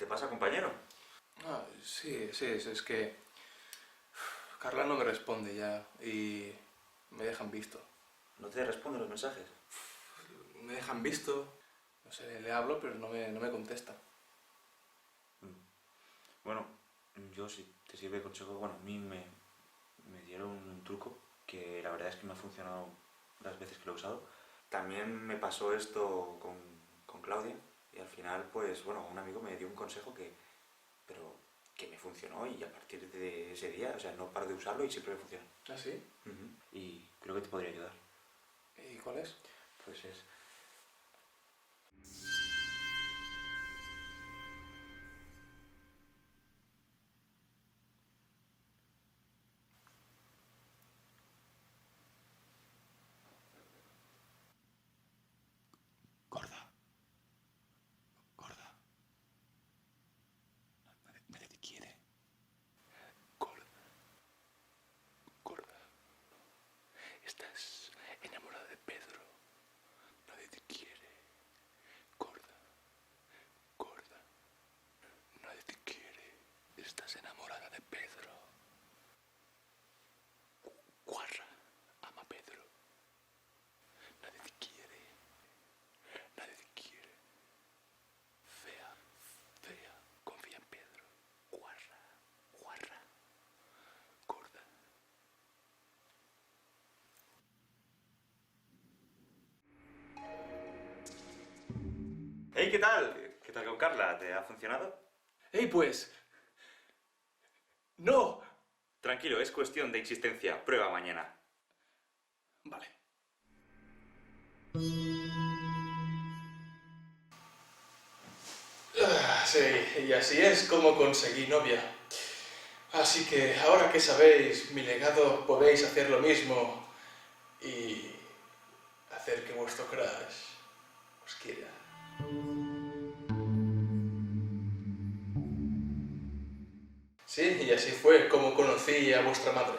te pasa, compañero? Ah, sí, es que Carla no me responde ya y me dejan visto. ¿No te responde los mensajes? Me dejan visto, no sé, le hablo pero no me contesta. Bueno, yo si te sirve de consejo, bueno, a mí me dieron un truco que la verdad es que me ha funcionado las veces que lo he usado. También me pasó esto con Claudia y al final, pues bueno, un amigo me dio un consejo pero que me funcionó y a partir de ese día, o sea, no paro de usarlo y siempre me funciona. ¿Ah, sí? Y creo que te podría ayudar. ¿Y cuál es? Pues es... Gorda. Gorda. Nadie te quiere. Gorda. Gorda. Estás enamorada de Pedro. Nadie te quiere. Gorda. Gorda. Nadie te quiere. Estás enamorada de Pedro. Guarra. Ama a Pedro. Nadie te quiere. Nadie te quiere. Fea. Fea. Confía en Pedro. Guarra. Guarra. Gorda. ¡Hey! ¿Qué tal? ¿Qué tal con Carla? ¿Te ha funcionado? ¡Ey, pues! ¡No! Tranquilo, es cuestión de insistencia. Prueba mañana. Vale. Sí, y así es como conseguí novia. Así que ahora que sabéis mi legado, podéis hacer lo mismo y hacer que vuestro crush os quiera. Sí, y así fue como conocí a vuestra madre.